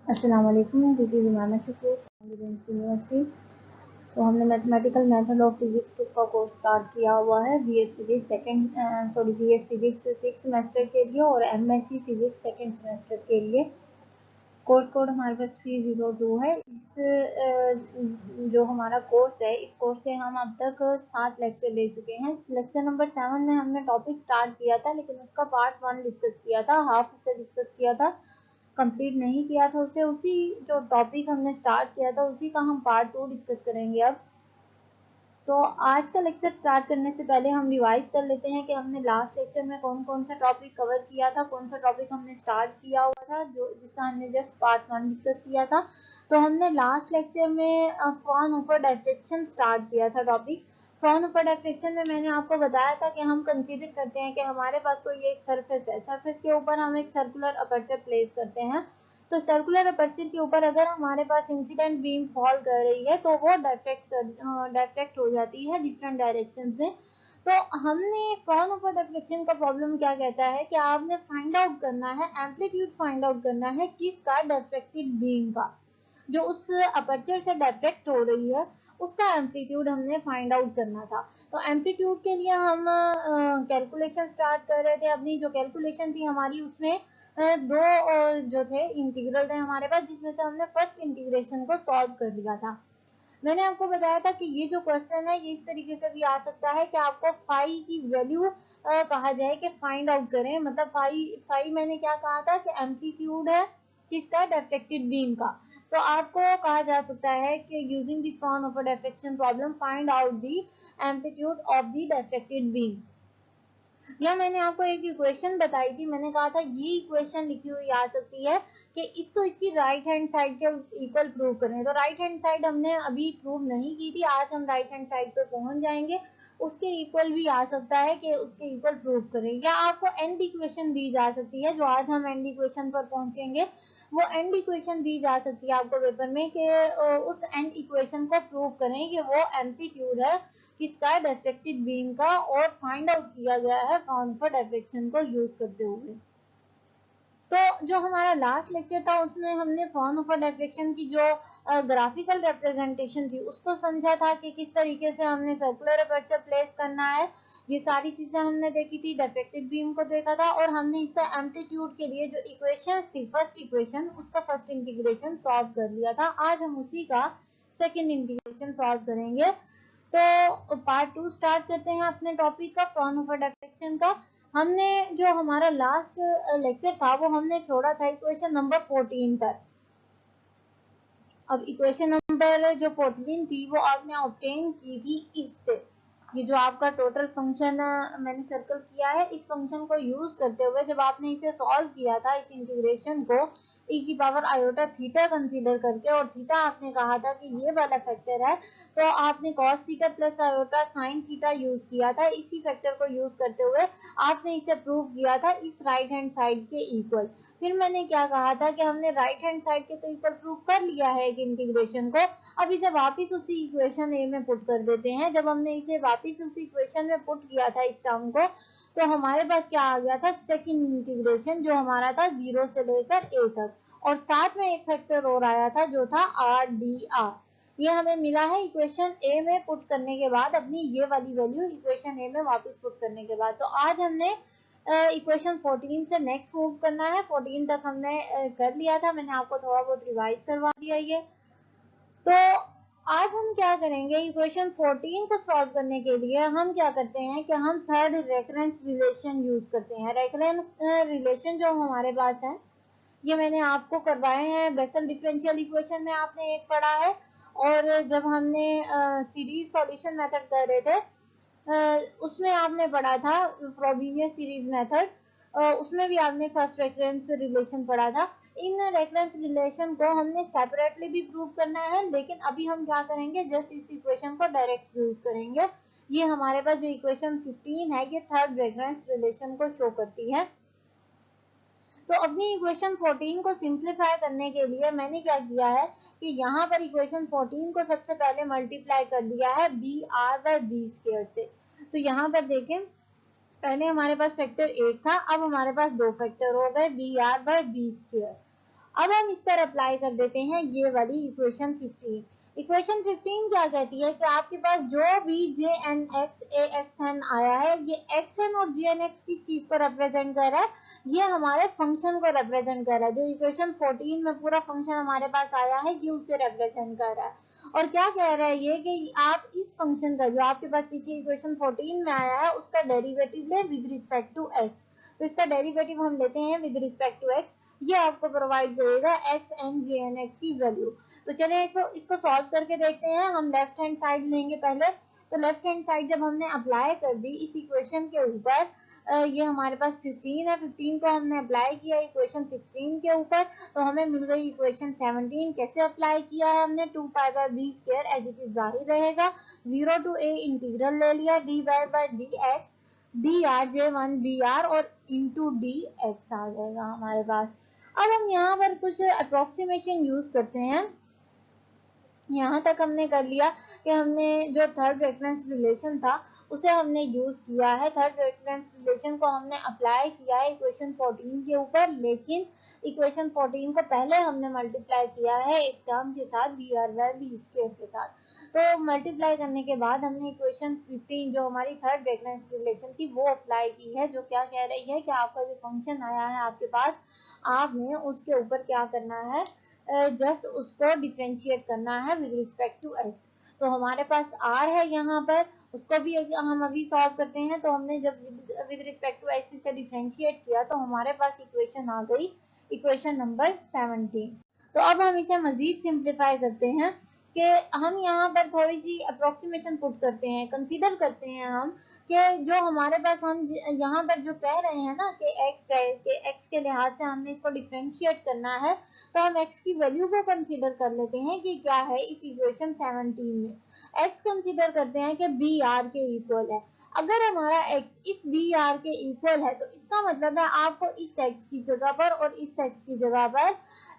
अस्सलाम वालेकुम, this is Umama Shafiq from university. तो हमने मैथमेटिकल मेथड ऑफ फिजिक्स का कोर्स स्टार्ट किया हुआ है BS physics BS physics 6 semester के लिए और एमएससी फिजिक्स सेकंड सेमेस्टर के लिए। कोर्स कोड हमारे पास 302 है। जो हमारा कोर्स है, इस कोर्स से हम अब तक 7 लेक्चर ले चुके हैं। लेक्चर नंबर 7 में हमने टॉपिक स्टार्ट किया था, लेकिन उसका पार्ट 1 डिस्कस किया था, हाफ उसे डिस्कस किया था, कंप्लीट नहीं किया था उसे। उसी जो टॉपिक हमने स्टार्ट किया था उसी का हम पार्ट 2 डिस्कस करेंगे अब। तो आज का लेक्चर स्टार्ट करने से पहले हम रिवाइज कर लेते हैं कि हमने लास्ट लेक्चर में कौन कौन सा टॉपिक कवर किया था, कौन सा टॉपिक हमने स्टार्ट किया हुआ था, जो जिसका हमने जस्ट पार्ट 1 डिस्कस किया था। तो हमने लास्ट लेक्चर में फ्रॉन ऊपर डायफ्रेक्शन स्टार्ट किया था टॉपिक। फ्रॉन ऊपर डायफ्रेक्शन में मैंने आपको बताया था कि हम कंसीडर करते हैं कि हमारे पास कोई एक सरफेस है, सरफेस के ऊपर हम एक सर्कुलर अपर्चर प्लेस करते हैं। तो सर्कुलर अपर्चर के ऊपर अगर हमारे पास इंसिडेंट बीम फॉल कर रही है तो वो डायफ्रेक्ट हो जाती है डिफरेंट डायरेक्शंस में। तो हमने फ्रॉन ऊपर डायफ्रेक्शन का प्रॉब्लम क्या कहता है कि आपने फाइंड आउट करना है, एम्पलीट्यूड फाइंड आउट करना है किसका, डायफ्रेक्टेड बीम का। जो उस अपर्चर से डायफ्रेक्ट हो रही है उसका एम्पलीट्यूड हमने फाइंड आउट करना था। तो एम्पलीट्यूड के लिए हम कैलकुलेशन स्टार्ट कर रहे थे। अपनी जो कैलकुलेशन थी हमारी उसमें दो जो थे इंटीग्रल थे हमारे पास, जिसमें से हमने फर्स्ट इंटीग्रेशन को सॉल्व कर लिया था। मैंने आपको बताया था कि ये जो क्वेश्चन है ये इस तरीके से भी आ सकता है कि आपको फाई की वैल्यू कहा जाए कि फाइंड आउट करें। मतलब फाई मैंने क्या कहा था कि एम्पलीट्यूड है किसका, डायफ्रेक्टेड बीम का। तो आपको कहा जा सकता है कि using the Fraunhofer diffraction problem find out the amplitude of the diffracted beam. या मैंने आपको एक इक्वेशन बताई थी, मैंने कहा था ये इक्वेशन लिखी हुई आ सकती है कि इसको इसकी राइट हैंड साइड के इक्वल प्रूव करें। तो राइट हैंड साइड हमने अभी प्रूव नहीं की थी, आज हम राइट हैंड साइड पे पहुंच जाएंगे। उसके इक्वल भी आ सकता है कि उसके इक्वल प्रूव करें, या आपको एंड इक्वेशन दी जा सकती है, जो आज हम एंड इक्वेशन पर पहुंचेंगे। वो एंड इक्वेशन दी जा सकती है आपको पेपर में कि उस एंड इक्वेशन को प्रूव करें कि वो एम्पलीट्यूड है किसका, डायफ्रेक्टेड बीम का, और फाइंड आउट किया गया है फ्रॉन ऊपर डायफ्रेक्शन को यूज करते हुए। तो जो हमारा लास्ट लेक्चर था उसमें हमने फ्रॉन ऊपर डायफ्रेक्शन की जो ग्राफिकल रिप्रेजेंटेशन थी उसको समझा था कि किस तरीके से हमने सर्कुलर अपर्चर प्लेस करना है। ये सारी चीजें हमने देखी थी, डायफ्रेक्टेड बीम को देखा था, और हमने इसका एम्पलीट्यूड के लिए जो इक्वेशंस थी, फर्स्ट इक्वेशन उसका फर्स्ट इंटीग्रेशन सॉल्व कर लिया था। आज हम उसी का सेकेंड इंटीग्रेशन सॉल्व करेंगे। तो पार्ट 2 स्टार्ट करते हैं अपने टॉपिक का, फ्रॉन ऊपर डायफ्रेक्शन का। हमने जो हमारा लास्ट लेक्चर था वो हमने छोड़ा था इक्वेशन नंबर 14 पर। अब इक्वेशन नंबर जो 14 थी वो आपने ऑब्टेन की थी इससे। ये जो आपका टोटल फंक्शन मैंने सर्कल किया है, इस फंक्शन को यूज करते हुए जब आपने इसे सॉल्व किया था, इस इंटीग्रेशन को e की पावर आयोटा थीटा कंसीडर करके, और थीटा आपने कहा था कि ये वाला फैक्टर है, तो आपने cos theta plus iota sine theta use किया था। इसी फैक्टर को यूज करते हुए आपने इसे प्रूव किया था इस राइट हैंड साइड के इक्वल। फिर मैंने क्या कहा था कि हमने राइट हैंड साइड के तो इक्वल प्रूव कर लिया है एक इंटीग्रेशन को, अब इसे वापस उसी इक्वेशन ए में पुट कर देते हैं। जब हमने इसे वापस उसी इक्वेशन में पुट किया था इस टर्म को, तो हमारे पास क्या आ गया था, सेकंड इंटीग्रेशन, जो हमारा था 0 से लेकर a तक, और साथ में एक फैक्टर और आया था जो था आर डी आर। ये हमें मिला है इक्वेशन ए में पुट करने के बाद, अपनी ये वाली वैल्यू इक्वेशन ए में वापस पुट करने के बाद। तो आज हमने इक्वेशन 14 से नेक्स्ट मूव करना है। 14 तक हमने कर लिया था, मैंने आपको थोड़ा बहुत रिवाइज करवा दिया ये। तो आज हम क्या करेंगे, इक्वेशन 14 को सॉल्व करने के लिए हम क्या करते हैं कि हम थर्ड रेफरेंस रिलेशन यूज करते हैं। रेफरेंस रिलेशन जो हमारे पास है ये मैंने आपको करवाए हैं बेसल डिफरेंशियल इक्वेशन में, आपने एक पढ़ा है, और जब हमने सीरीज सॉल्यूशन मेथड कर रहे थे उसमें आपने पढ़ा था फ्रोबेनियस सीरीज मेथड, उसमें भी आपने फर्स्ट रेफरेंस रिलेशन पढ़ा था। इन रेफरेंस रिलेशन को हमने सेपरेटली भी प्रूव करना है, लेकिन अभी हम क्या करेंगे, जस्ट इस इक्वेशन को डायरेक्ट यूज करेंगे। ये हमारे पास जो इक्वेशन 15 है ये थर्ड रेफरेंस रिलेशन को शो करती है। तो अपनी इक्वेशन 14 को सिंप्लीफाई करने के लिए मैंने क्या किया है कि यहाँ पर इक्वेशन 14 को सबसे पहले मल्टीप्लाई कर दिया है b r by B square से। तो यहाँ पर देखें, पहले हमारे पास फैक्टर 1 था, अब हमारे पास दो फैक्टर हो गए b r by B square. अब हम इस पर अप्लाई कर देते हैं ये वाली इक्वेशन 15। इक्वेशन 15 क्या कहती है कि आपके पास जो भी जे एन एक्स ए एक्स एन आया है, ये एक्स एन और जे एन एक्स किस चीज को रिप्रेजेंट कर रहा है, ये हमारे फंक्शन को रिप्रेजेंट कर रहा है। जो इक्वेशन 14 में पूरा फंक्शन हमारे पास आया है, ये उसे रिप्रेजेंट कर रहा है। और क्या कह रहा है ये कि आप इस फंक्शन का जो आपके पास पीछे इक्वेशन 14 में आया है, उसका डेरिवेटिव ले विद रिस्पेक्ट टू एक्स। तो इसका डेरिवेटिव हम लेते हैं विद रिस्पेक्ट टू एक्स, ये आपको प्रोवाइड करेगा x n j n x की वैल्यू। तो चलिए इसको सॉल्व करके देखते हैं। हम लेफ्ट हैंड साइड लेंगे पहले। तो लेफ्ट हैंड साइड जब हमने अप्लाई कर दी इस इक्वेशन के ऊपर, ये हमारे पास 15 है, 15 को हमने अप्लाई किया इक्वेशन 16 के ऊपर, तो हमें मिल गई इक्वेशन 17। कैसे अप्लाई किया है हमने, 2 pi by B square as it is जाहिर रहेगा, 0 टू ए इंटीग्रल ले लिया, d y by d x b r j one b r और इंटू डी एक्स आ जाएगा हमारे पास। अब हम यहाँ पर कुछ अप्रोक्सीमेशन यूज करते हैं। यहाँ तक हमने कर लिया कि हमने जो थर्ड रेफरेंस रिलेशन था उसे हमने यूज किया है। थर्ड रेफरेंस रिलेशन को हमने अप्लाई किया है इक्वेशन 14 के ऊपर, लेकिन इक्वेशन 14 को पहले हमने मल्टीप्लाई किया है एक टर्म के साथ, b r by B square के साथ। तो मल्टीप्लाई करने के बाद हमने इक्वेशन 15 जो हमारी थर्ड रेफरेंस रिलेशन थी वो अप्लाई की है, जो क्या कह रही है कि आपका जो फंक्शन आया है आपके पास, आपने उसके ऊपर क्या करना है, जस्ट उसको डिफ्रेंशिएट करना है विद रिस्पेक्ट टू एक्स। तो हमारे पास आर है यहाँ पर, उसको भी हम अभी सॉल्व करते हैं। तो हमने जब विद रिस्पेक्ट टू एक्स इसे डिफ्रेंशिएट किया तो हमारे पास इक्वेशन आ गई इक्वेशन नंबर 17। तो अब हम इसे मजीद सिंप्लीफाई करते हैं कि हम यहाँ पर थोड़ी सी अप्रोक्सीमेशन पुट करते हैं, कंसीडर करते हैं हम कि जो हमारे पास हम यहाँ पर जो कह रहे हैं ना कि x है, कि x के लिहाज से हमने इसको डिफ्रेंशिएट करना है, तो हम x की वैल्यू को कंसीडर कर लेते हैं कि क्या है इस इक्वेशन 17 में। x कंसीडर करते हैं कि बी आर के इक्वल है। अगर हमारा x इस बी आर के इक्वल है तो इसका मतलब है आपको इस x की जगह पर और इस x की जगह पर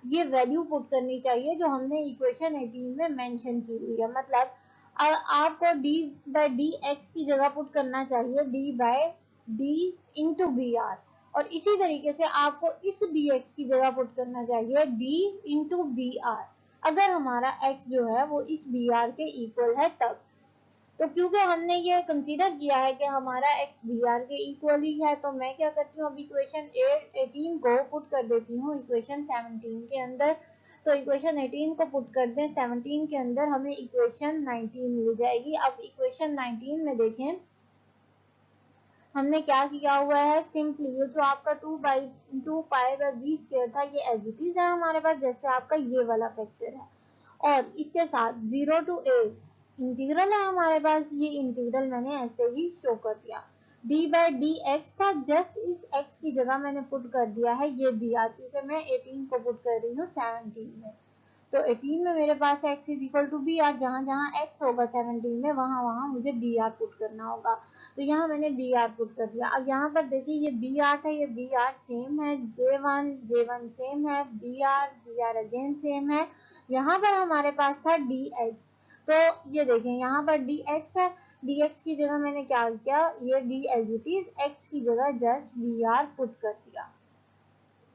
ये वैल्यू पुट करनी चाहिए जो हमने इक्वेशन 18 में मेंशन की हुई है। मतलब आपको d बाई डी एक्स की जगह पुट करना चाहिए d by d into b r, और इसी तरीके से आपको इस dx की जगह पुट करना चाहिए d इंटू बी आर, अगर हमारा x जो है वो इस बी आर के इक्वल है तब। तो क्योंकि हमने ये कंसीडर किया है कि हमारा x बी आर के इक्वल ही है, तो मैं क्या करती हूँ, अब इक्वेशन 18 को पुट कर देती हूँ इक्वेशन 17 के अंदर। तो इक्वेशन 18 को पुट कर दें 17 के अंदर, हमें इक्वेशन 19 मिल जाएगी। अब इक्वेशन 19 में देखें हमने क्या किया हुआ है, सिंपली ये जो आपका 2 पाई बाय बी स्क्वायर था ये एज इट इज है हमारे पास, जैसे आपका ये वाला फैक्टर है, और इसके साथ 0 टू ए इंटीग्रल है हमारे पास, ये इंटीग्रल मैंने ऐसे ही शो कर दिया। d बाई डी एक्स था, जस्ट इस x की जगह मैंने पुट कर दिया है ये बी आर, क्योंकि मैं 18 को पुट कर रही हूँ 17 में। तो 18 में मेरे पास x is equal to b r, जहाँ जहाँ x होगा 17 में वहाँ वहाँ मुझे बी आर पुट करना होगा। तो यहाँ मैंने बी आर पुट कर दिया। अब यहाँ पर देखिए ये बी आर था, ये बी आर सेम है, जे वन सेम है, बी आर अगेन सेम है। यहाँ पर हमारे पास था डी एक्स, तो ये देखें यहाँ पर डी एक्स है, डी एक्स की जगह मैंने क्या किया, ये d as it is x की जगह जस्ट बी आर पुट कर दिया।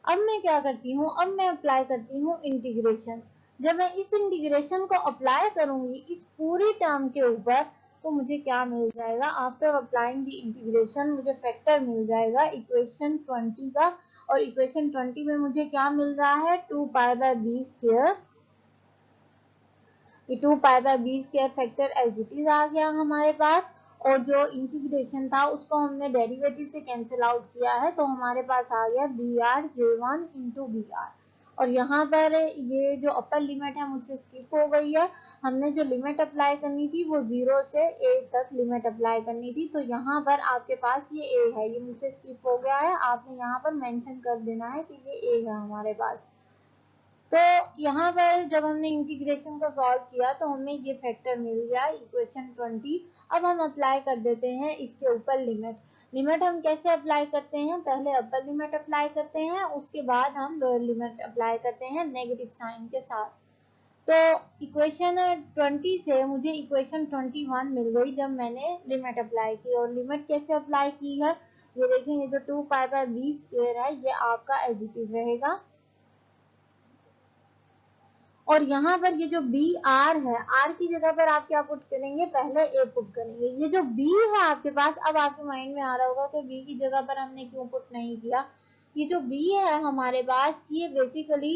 अब मैं क्या करती हूँ, अब मैं अप्लाई करती हूँ इंटीग्रेशन। जब मैं इस इंटीग्रेशन को अप्लाई करूंगी इस पूरी टर्म के ऊपर, तो मुझे क्या मिल जाएगा, आफ्टर अप्लाइंग द इंटीग्रेशन मुझे फैक्टर मिल जाएगा इक्वेशन 20 का। और इक्वेशन 20 में मुझे क्या मिल रहा है, 2 पाई बाय बी स्क्वायर, ये 2 pi by B square factor as it is आ गया हमारे पास। और जो इंटीग्रेशन था उसको हमने डेरिवेटिव से कैंसिल आउट किया है, तो हमारे पास आ गया b r j one into b r. और यहाँ पर ये जो अपर लिमिट है मुझसे स्किप हो गई है, हमने जो लिमिट अप्लाई करनी थी वो 0 से a तक लिमिट अप्लाई करनी थी। तो यहाँ पर आपके पास ये a है, ये मुझसे स्किप हो गया है, आपने यहाँ पर मेंशन कर देना है कि ये a है हमारे पास। तो यहाँ पर जब हमने इंटीग्रेशन को सॉल्व किया तो हमें ये फैक्टर मिल गया इक्वेशन 20। अब हम अप्लाई कर देते हैं इसके ऊपर लिमिट। लिमिट हम कैसे अप्लाई करते हैं, पहले अपर लिमिट अप्लाई करते हैं, उसके बाद हम लोअर लिमिट अप्लाई करते हैं नेगेटिव साइन के साथ। तो इक्वेशन 20 से मुझे इक्वेशन 21 मिल गई जब मैंने लिमिट अप्लाई की। और लिमिट कैसे अप्लाई की है, ये देखें, ये जो 2 पाई बाय बी स्क्वायर है ये आपका एज इट इज रहेगा, और यहाँ पर ये जो बी आर है, आर की जगह पर आप क्या पुट करेंगे, पहले ए पुट करेंगे। ये जो बी है आपके पास, अब आपके माइंड में आ रहा होगा कि बी की जगह पर हमने क्यों पुट नहीं किया। ये जो बी है हमारे पास, ये बेसिकली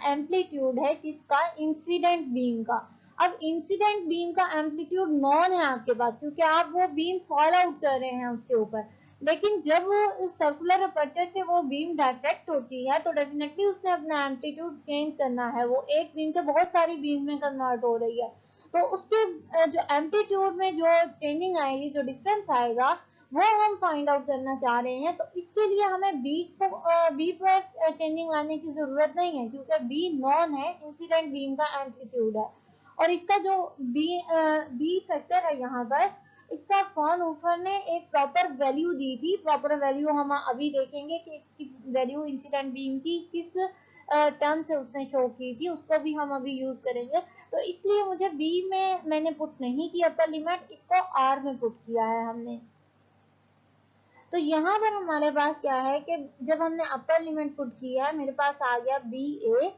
एम्पलीट्यूड है किसका, इंसिडेंट बीम का। अब इंसिडेंट बीम का एम्पलीट्यूड नॉन है आपके पास, क्योंकि आप वो बीम फॉल आउट कर रहे हैं उसके ऊपर। लेकिन जब सर्कुलर अपर्चर से वो बीम डायरेक्ट होती है तो डेफिनेटली उसने अपना एम्पलीट्यूड चेंज करना है। वो एक बीम से बहुत सारी बीम में कन्वर्ट हो रही है, तो उसके जो एम्पलीट्यूड में जो चेंजिंग आएगी, जो डिफरेंस आएगा, वो हम फाइंड आउट करना चाह रहे हैं। तो इसके लिए हमें बी पर चेंजिंग लाने की जरूरत नहीं है, क्योंकि बी नॉन है, इंसिडेंट बीम का एम्पलीट्यूड है। और इसका जो बी फैक्टर है यहाँ पर, इसका फ्राउनहोफर ने एक प्रॉपर वैल्यू दी थी। प्रॉपर वैल्यू हम अभी देखेंगे कि इसकी वैल्यू इंसिडेंट बीम की किस टर्म से उसने शो की थी, उसको भी हम अभी यूज करेंगे। तो इसलिए मुझे बी में मैंने पुट नहीं की अपर लिमिट, इसको आर में पुट किया है हमने। तो यहाँ पर हमारे पास क्या है कि जब हमने अपर लिमिट पुट किया है, मेरे पास आ गया बी ए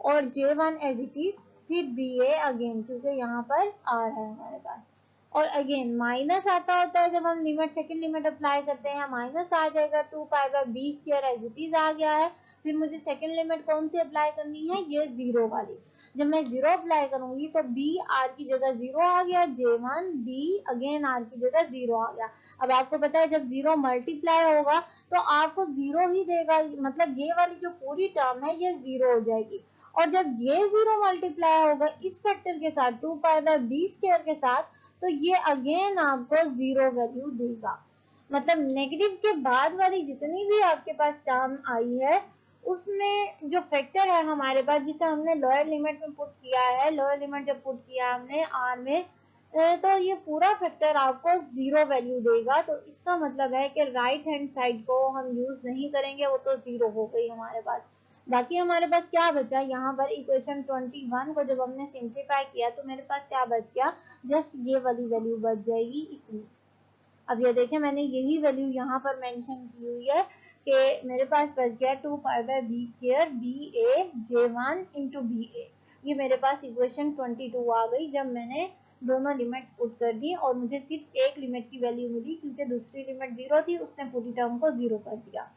और J1 एज इट इज, फिर बी ए अगेन, क्योंकि यहाँ पर आर है हमारे पास। और अगेन माइनस आता होता है जब हम लिमिट सेकंड लिमिट अप्लाई करते हैं, माइनस आ जाएगा 2 pi by B square as it is आ गया है। फिर मुझे सेकंड लिमिट कौन सी अप्लाई करनी है, ये जीरो वाली। जब मैं जीरो अप्लाई करूंगी तो बी आर की जगह जीरो आ गया, J1 बी अगेन आर की जगह जीरो आ गया। अब आपको पता है जब जीरो मल्टीप्लाई होगा तो आपको जीरो ही देगा, मतलब ये वाली जो पूरी टर्म है ये जीरो हो जाएगी। और जब ये जीरो मल्टीप्लाई होगा इस फैक्टर के साथ 2 पाई बाय बी स्क्वायर के साथ, तो ये अगेन आपको जीरो वैल्यू देगा। मतलब नेगेटिव के बाद वाली जितनी भी आपके पास टर्म आई है, उसमें जो फैक्टर है हमारे पास, जिसे हमने लोअर लिमिट में पुट किया है, लोअर लिमिट जब पुट किया हमने आर में, तो ये पूरा फैक्टर आपको जीरो वैल्यू देगा। तो इसका मतलब है कि राइट हैंड साइड को हम यूज नहीं करेंगे, वो तो जीरो हो गई हमारे पास। बाकी हमारे पास क्या बचा यहाँ पर, इक्वेशन 21 को जब हमने सिंप्लीफाई किया तो मेरे पास क्या बच गया, जस्ट ये वाली वैल्यू बच जाएगी, इतनी। अब ये देखें मैंने यही वैल्यू यहाँ पर मेंशन की हुई है कि मेरे पास बच गया 2 pi by B square B A J1 into B A. ये मेरे पास इक्वेशन 22 आ गई जब मैंने दोनों लिमिट्स पुट कर दी, और मुझे सिर्फ एक लिमिट की वैल्यू मिली, क्योंकि दूसरी लिमिट जीरो थी, उसने पूरी टर्म को जीरो कर दिया।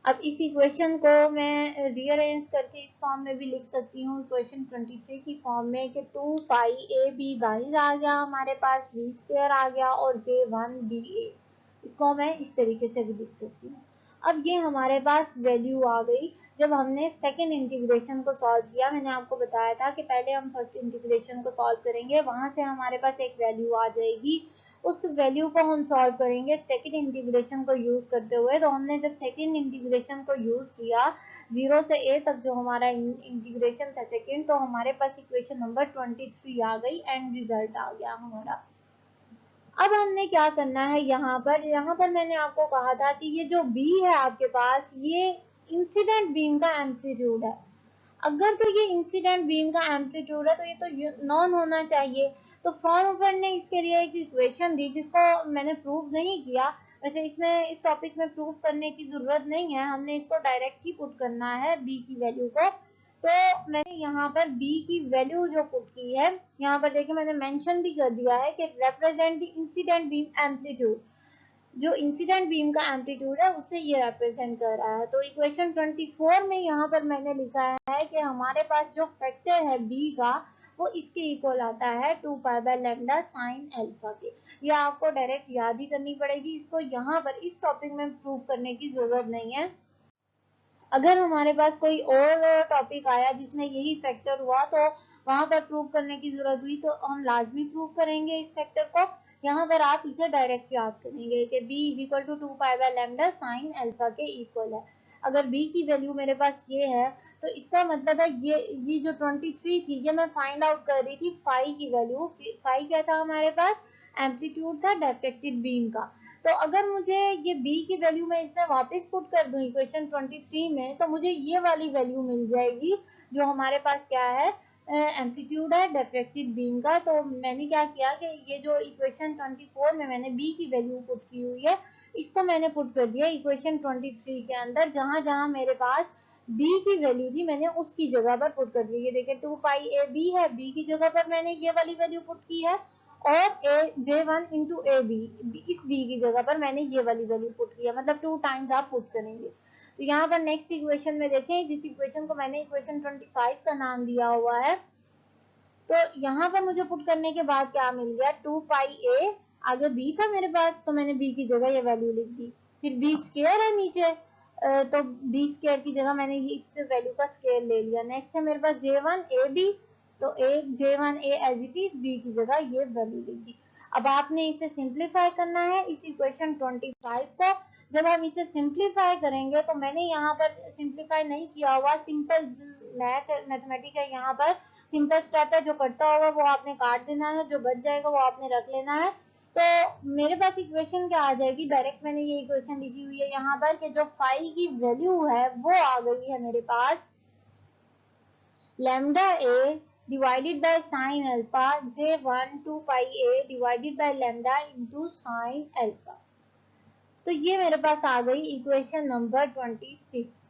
अब इस इक्वेशन को मैं रीअरेंज करके इस फॉर्म में भी लिख सकती हूँ, इक्वेशन 23 की फॉर्म में, कि 2 पाई ए बी बाहर आ गया हमारे पास, बी स्क्वायर आ गया, और J1 बी ए। इसको मैं इस तरीके से भी लिख सकती हूँ। अब ये हमारे पास वैल्यू आ गई जब हमने सेकेंड इंटीग्रेशन को सॉल्व किया। मैंने आपको बताया था कि पहले हम फर्स्ट इंटीग्रेशन को सॉल्व करेंगे, वहां से हमारे पास एक वैल्यू आ जाएगी, उस वैल्यू को हम सॉल्व करेंगे सेकेंड इंटीग्रेशन को यूज करते हुए। तो हमने जब सेकेंड इंटीग्रेशन को यूज किया, जीरो से ए तक जो हमारा इंटीग्रेशन था सेकेंड, तो हमारे पास इक्वेशन नंबर 23 आ गई, एंड रिजल्ट आ गया हमारा। अब हमने क्या करना है, यहाँ पर मैंने आपको कहा था कि ये जो बी है आपके पास, ये इंसिडेंट बीम का एम्पलीट्यूड है। अगर तो ये इंसिडेंट बीम का एम्पलीट्यूड है तो ये तो नॉन होना चाहिए। तो फ्राउनहोफर ने इसके लिए एक इक्वेशन दी, जिसको मैंने प्रूव नहीं किया। वैसे इसमें इस टॉपिक में प्रूव करने की जरूरत नहीं है, हमने इसको डायरेक्ट ही पुट करना है बी की वैल्यू को। तो मैंने यहाँ पर बी की वैल्यू जो पुट की है, यहाँ पर देखिए मैंने मेंशन भी कर दिया है कि represent the incident beam amplitude. जो इंसिडेंट बीम का एम्पलीट्यूड है उसे ये रिप्रेजेंट कर रहा है। तो इक्वेशन 24 में यहाँ पर मैंने लिखा है कि हमारे पास जो फैक्टर है बी का, वो इसके इक्वल आता है 2 pi by lambda sine alpha के। ये आपको डायरेक्ट याद ही करनी पड़ेगी, इसको यहाँ पर इस टॉपिक में प्रूव करने की जरूरत नहीं है। अगर हमारे पास कोई और टॉपिक आया जिसमें यही फैक्टर हुआ, तो वहां पर प्रूव करने की जरूरत हुई तो हम लाजमी प्रूव करेंगे इस फैक्टर को। यहाँ पर आप इसे डायरेक्ट याद करेंगे कि b is equal to 2 pi by lambda sine alpha के इक्वल है। अगर b की वैल्यू मेरे पास ये है, तो इसका मतलब है ये जो 23 थी, ये मैं फाइंड आउट कर रही थी फाई की वैल्यू। फाई क्या था हमारे पास, एम्पलीट्यूड था डायरेक्टेड बीम का। तो अगर मुझे ये b की वैल्यू मैं इसमें वापस पुट कर दूं इक्वेशन 23 में, तो मुझे ये वाली वैल्यू मिल जाएगी जो हमारे पास क्या है, एम्पलीट्यूड है डायरेक्टेड बीम का। तो मैंने क्या किया कि ये जो इक्वेशन 24 में मैंने b की वैल्यू पुट की हुई है, इसको मैंने पुट कर दिया इक्वेशन 23 के अंदर, जहां जहां मेरे पास बी की वैल्यू थी मैंने उसकी जगह पर पुट कर दी। ये देखिए 2 पाई ए बी है, बी की जगह पर मैंने ये वाली वैल्यू पुट की है, और ए J1 इंटू ए बी, इस बी की जगह पर मैंने ये वाली वैल्यू पुट की है, मतलब 2 टाइम्स आप पुट करेंगे। तो यहाँ पर नेक्स्ट इक्वेशन में देखें, जिस इक्वेशन को मैंने इक्वेशन 25 का नाम दिया हुआ है, तो यहाँ पर मुझे पुट करने के बाद क्या मिल गया, 2 पाई ए, आगे बी था मेरे पास तो मैंने बी की जगह ये वैल्यू लिख दी, फिर बी स्क्वायर है नीचे, तो बी स्क्वायर की जगह मैंने ये इस वैल्यू का स्क्वायर ले लिया। नेक्स्ट है मेरे पास J1 ए बी, तो J1 a as it is, b की जगह ये वैल्यू लिख दी। अब आपने इसे सिंप्लीफाई करना है इस इक्वेशन 25 को। जब हम इसे सिंप्लीफाई करेंगे, तो मैंने यहाँ पर सिंप्लीफाई नहीं किया हुआ, सिंपल मैथमेटिक है, यहाँ पर सिंपल स्टेप है, जो कटता होगा वो आपने काट देना है, जो बच जाएगा वो आपने रख लेना है। तो मेरे पास इक्वेशन क्या आ जाएगी, डायरेक्ट मैंने ये इक्वेशन लिखी हुई है यहाँ पर कि जो फाई की वैल्यू है वो आ गई है मेरे पास lambda A divided by sine alpha J1 2 pi A divided by lambda into sine alpha. तो ये मेरे पास आ गई इक्वेशन नंबर 26।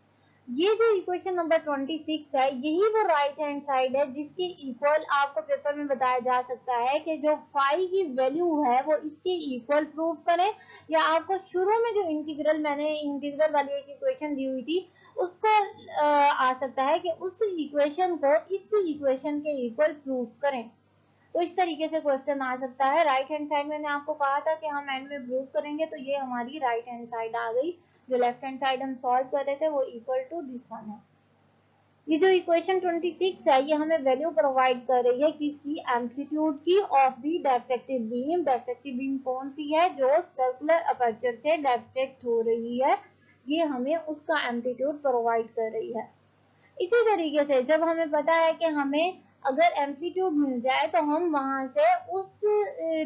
ये जो इक्वेशन नंबर 26 है, यही वो राइट हैंड साइड है जिसके इक्वल आपको पेपर में बताया जा सकता है कि जो फाई की वैल्यू है वो इसके इक्वल प्रूव करें, या आपको शुरू में जो इंटीग्रल मैंने इंटीग्रल वाली एक इक्वेशन दी हुई थी उसको आ सकता है कि उस इक्वेशन को इस इक्वेशन के इक्वल प्रूव करें। तो इस तरीके से क्वेश्चन आ सकता है। राइट हैंड साइड मैंने आपको कहा था कि हम एंड में प्रूव करेंगे, तो ये हमारी राइट हैंड साइड आ गई। जो लेफ्ट हैंड साइड हम सॉल्व कर रहे थे वो इक्वल टू दिस वन है। ये जो इक्वेशन 26 है ये हमें वैल्यू प्रोवाइड कर रही है किसकी, एम्पलीट्यूड की of the diffracted beam. Diffracted beam कौन सी है, जो सर्कुलर अपर्चर से डिफ्रैक्ट हो रही है, ये हमें उसका एम्पलीट्यूड प्रोवाइड कर रही है। इसी तरीके से जब हमें पता है कि हमें अगर एम्पलीट्यूड मिल जाए तो हम वहां से उस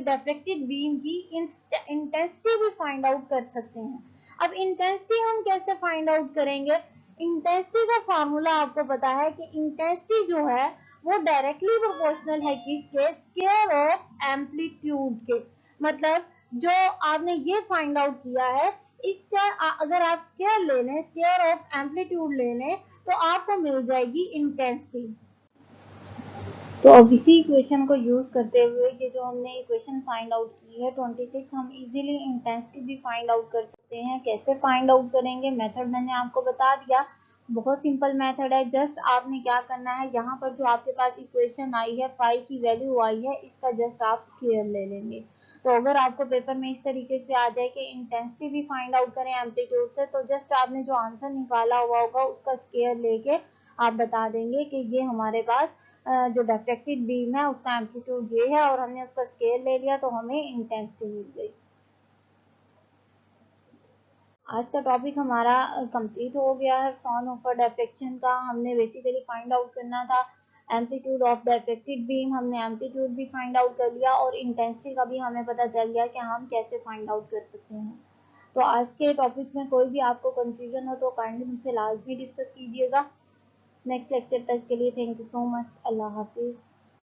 डिफ्रैक्टेड बीम की इंटेंसिटी भी फाइंड आउट कर सकते हैं। अब इंटेंसिटी हम कैसे फाइंड आउट करेंगे, इंटेंसिटी का फार्मूला आपको पता है कि इंटेंसिटी जो है वो डायरेक्टली प्रोपोर्शनल है किसके, स्क्वायर ऑफ एम्पलीट्यूड के। मतलब जो आपने ये फाइंड आउट किया है इसका अगर आप स्क्वायर ले लें, स्क्वायर ऑफ एम्पलीट्यूड ले लें, तो आपको मिल जाएगी इंटेंसिटी। तो अब इसी इक्वेशन को यूज करते हुए ये जो हमने इक्वेशन फाइंड आउट की है 26, हम इजीली इंटेंसिटी भी फाइंड आउट कर सकते हैं। कैसे फाइंड आउट करेंगे, मेथड मैंने आपको बता दिया, बहुत सिंपल मेथड है। जस्ट आपने क्या करना है, यहाँ पर जो आपके पास इक्वेशन आई है, फाई की वैल्यू आई है, इसका जस्ट आप स्क्वायर ले लेंगे। तो अगर आपको पेपर में इस तरीके से आ जाए कि इंटेंसिटी भी फाइंड आउट करें एम्पलीट्यूड से, तो जस्ट आपने जो आंसर निकाला हुआ होगा उसका स्क्वायर लेके आप बता देंगे कि ये हमारे पास जो डिफ्रैक्टेड बीम है उसका एम्पलीट्यूड ये है, और हमने उसका स्केल ले लिया तो हमें इंटेंसिटी मिल गई। आज का टॉपिक हमारा कंप्लीट हो गया है। फ्रॉनहोफर डिफ्रैक्शन का हमने बेसिकली फाइंड आउट करना था एम्पलीट्यूड ऑफ डिफ्रैक्टेड बीम, हमने एम्पलीट्यूड भी फाइंड आउट कर लिया, और इंटेंसिटी का भी हमें पता चल गया कि हम कैसे फाइंड आउट कर सकते हैं। तो आज के टॉपिक में कोई भी आपको कंफ्यूजन हो तो काइंडली मुझसे लाजमी डिस्कस कीजिएगा। नेक्स्ट लेक्चर तक के लिए thank you so much. Allah Hafiz.